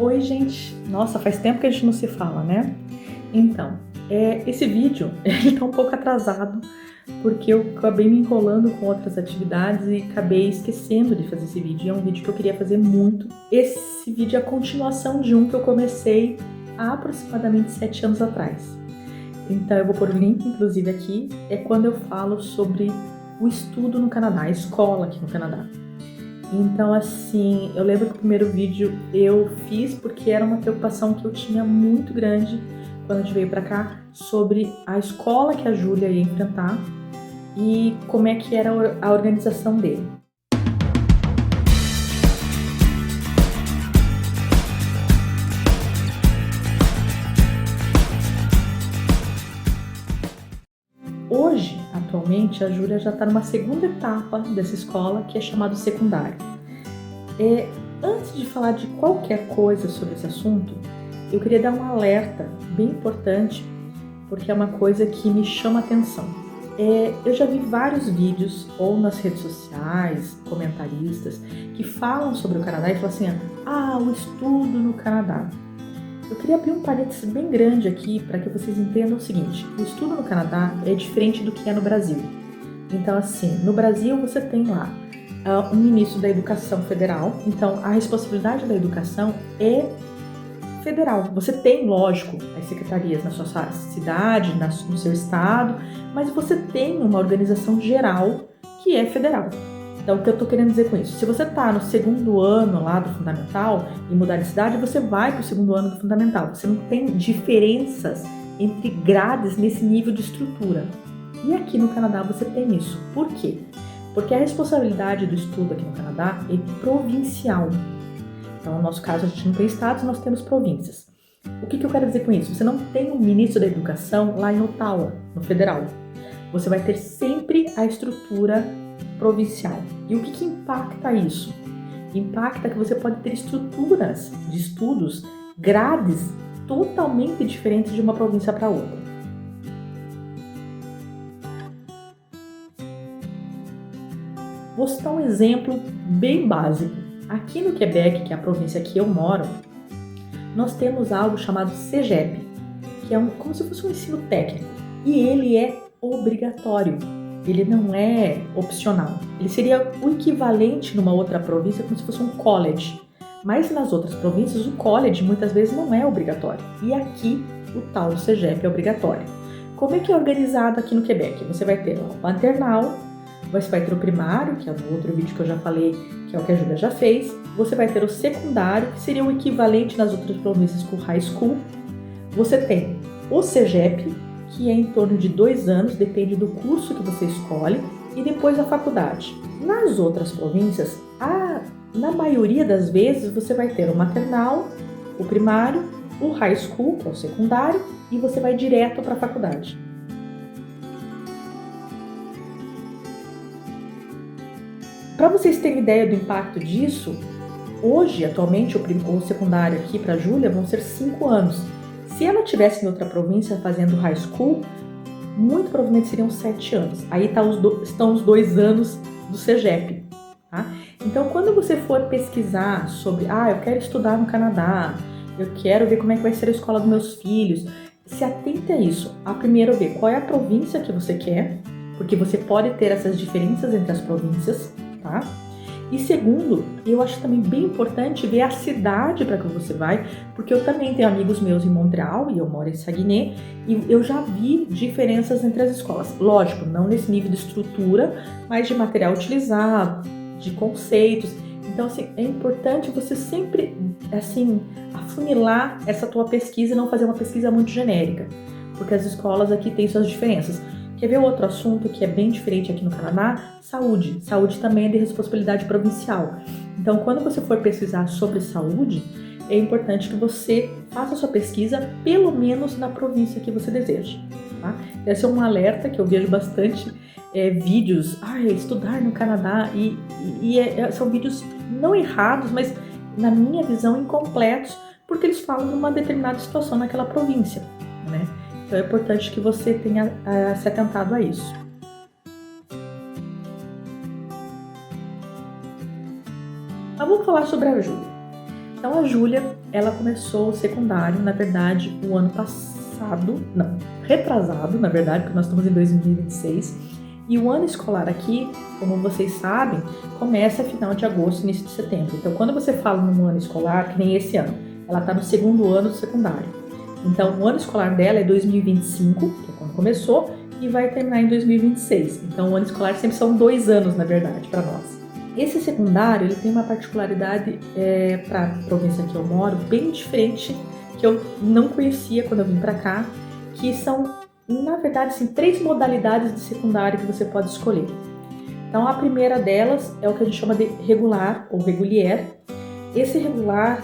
Oi, gente! Nossa, faz tempo que a gente não se fala, né? Então, esse vídeo ele tá um pouco atrasado porque eu acabei me enrolando com outras atividades e acabei esquecendo de fazer esse vídeo. É um vídeo que eu queria fazer muito. Esse vídeo é a continuação de um que eu comecei há aproximadamente 7 anos atrás. Então, eu vou pôr o link, inclusive, aqui. É quando eu falo sobre o estudo no Canadá, a escola aqui no Canadá. Então, assim, eu lembro que o primeiro vídeo eu fiz porque era uma preocupação que eu tinha muito grande quando a gente veio pra cá sobre a escola que a Júlia ia enfrentar e como é que era a organização dele. Hoje, atualmente, a Júlia já está numa segunda etapa dessa escola que é chamado secundário. Antes de falar de qualquer coisa sobre esse assunto, eu queria dar um alerta bem importante, porque é uma coisa que me chama a atenção. Eu já vi vários vídeos, ou nas redes sociais, comentaristas, que falam sobre o Canadá e falam assim, o estudo no Canadá. Eu queria abrir um parênteses bem grande aqui para que vocês entendam o seguinte, o estudo no Canadá é diferente do que é no Brasil. Então, assim, no Brasil você tem lá o ministro da Educação Federal, então a responsabilidade da educação é federal. Você tem, lógico, as secretarias na sua cidade, no seu estado, mas você tem uma organização geral que é federal. Então, o que eu estou querendo dizer com isso? Se você está no segundo ano lá do fundamental e mudar de cidade, você vai para o segundo ano do fundamental. Você não tem diferenças entre grades nesse nível de estrutura. E aqui no Canadá você tem isso. Por quê? Porque a responsabilidade do estudo aqui no Canadá é provincial. Então, no nosso caso, a gente não tem estados, nós temos províncias. O que eu quero dizer com isso? Você não tem um ministro da educação lá em Ottawa, no federal. Você vai ter sempre a estrutura provincial. E o que impacta isso? Impacta que você pode ter estruturas de estudos, grades totalmente diferentes de uma província para outra. Vou citar um exemplo bem básico. Aqui no Quebec, que é a província que eu moro, nós temos algo chamado CEGEP, que é como se fosse um ensino técnico. E ele é obrigatório, ele não é opcional. Ele seria o equivalente numa outra província como se fosse um college. Mas nas outras províncias, o college muitas vezes não é obrigatório. E aqui, o tal CEGEP é obrigatório. Como é que é organizado aqui no Quebec? Você vai ter o maternal, você vai ter o primário, que é no outro vídeo que eu já falei, que é o que a Júlia já fez. Você vai ter o secundário, que seria o equivalente nas outras províncias com o high school. Você tem o CEGEP, que é em torno de 2 anos, depende do curso que você escolhe, e depois a faculdade. Nas outras províncias, na maioria das vezes, você vai ter o maternal, o primário, o high school, que é o secundário, e você vai direto para a faculdade. Para vocês terem ideia do impacto disso, hoje, atualmente, o secundário aqui para a Júlia vão ser 5 anos. Se ela estivesse em outra província fazendo high school, muito provavelmente seriam 7 anos. Aí estão os 2 anos do CEGEP. Tá? Então, quando você for pesquisar sobre, eu quero estudar no Canadá, eu quero ver como é que vai ser a escola dos meus filhos, se atente a isso. Primeiro, ver qual é a província que você quer, porque você pode ter essas diferenças entre as províncias, tá? E segundo, eu acho também bem importante ver a cidade para que você vai, porque eu também tenho amigos meus em Montreal e eu moro em Saguenay e eu já vi diferenças entre as escolas. Lógico, não nesse nível de estrutura, mas de material utilizado, de conceitos. Então, assim, é importante você sempre, assim, afunilar essa tua pesquisa e não fazer uma pesquisa muito genérica, porque as escolas aqui têm suas diferenças. Quer ver outro assunto que é bem diferente aqui no Canadá? Saúde. Saúde também é de responsabilidade provincial. Então, quando você for pesquisar sobre saúde, é importante que você faça a sua pesquisa, pelo menos na província que você deseja. Tá? Esse é um alerta que eu vejo bastante vídeos, estudar no Canadá, são vídeos não errados, mas na minha visão incompletos, porque eles falam de uma determinada situação naquela província, né? Então é importante que você tenha se atentado a isso. Mas vamos falar sobre a Júlia. Então a Júlia, ela começou o secundário, na verdade, o ano passado, não, retrasado, na verdade, porque nós estamos em 2026. E o ano escolar aqui, como vocês sabem, começa final de agosto, início de setembro. Então, quando você fala num ano escolar, que nem esse ano, ela está no segundo ano do secundário. Então, o ano escolar dela é 2025, que é quando começou, e vai terminar em 2026. Então, o ano escolar sempre são 2 anos, na verdade, para nós. Esse secundário, ele tem uma particularidade para a província que eu moro, bem diferente, que eu não conhecia quando eu vim para cá, que são, na verdade, assim, 3 modalidades de secundário que você pode escolher. Então, a primeira delas é o que a gente chama de regular ou regulier. Esse regular,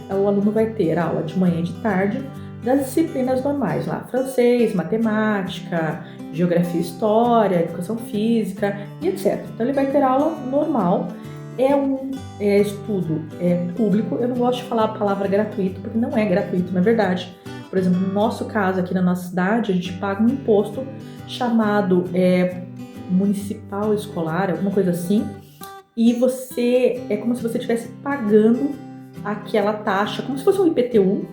o aluno vai ter aula de manhã e de tarde das disciplinas normais, lá, francês, matemática, geografia, história, educação física e etc. Então, ele vai ter aula normal. É um estudo público. Eu não gosto de falar a palavra gratuito, porque não é gratuito, na verdade. Por exemplo, no nosso caso, aqui na nossa cidade, a gente paga um imposto chamado municipal escolar, alguma coisa assim, e é como se você estivesse pagando aquela taxa, como se fosse um IPTU,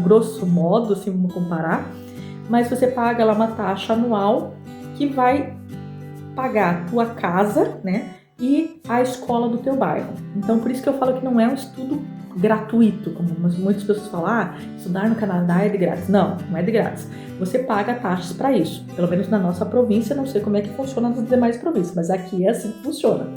grosso modo, assim, vamos comparar, mas você paga lá uma taxa anual que vai pagar a tua casa, né, e a escola do teu bairro. Então, por isso que eu falo que não é um estudo gratuito, como muitas pessoas falam, estudar no Canadá é de grátis. Não, não é de grátis. Você paga taxas para isso. Pelo menos na nossa província, não sei como é que funciona nas demais províncias, mas aqui é assim que funciona.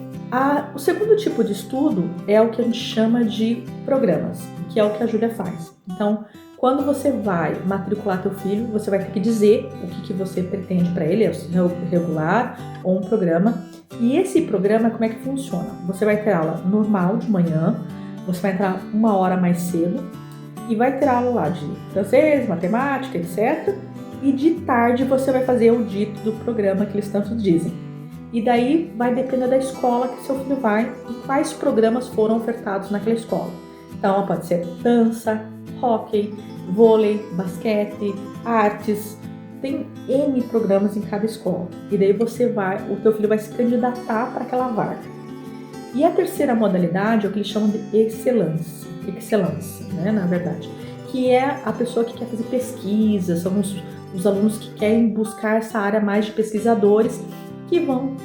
O segundo tipo de estudo é o que a gente chama de programas, que é o que a Júlia faz. Então, quando você vai matricular teu filho, você vai ter que dizer o que você pretende para ele, é regular ou um programa. E esse programa, como é que funciona? Você vai ter aula normal de manhã, você vai entrar 1 hora mais cedo e vai ter aula lá de francês, matemática, etc. E de tarde você vai fazer o dito do programa que eles tanto dizem. E daí vai depender da escola que seu filho vai e quais programas foram ofertados naquela escola. Então pode ser dança, hóquei, vôlei, basquete, artes. Tem N programas em cada escola. E daí o teu filho vai se candidatar para aquela vaga. E a terceira modalidade é o que eles chamam de excelência, né, na verdade, que é a pessoa que quer fazer pesquisa, são os alunos que querem buscar essa área mais de pesquisadores que vão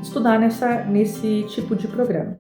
estudar nesse tipo de programa.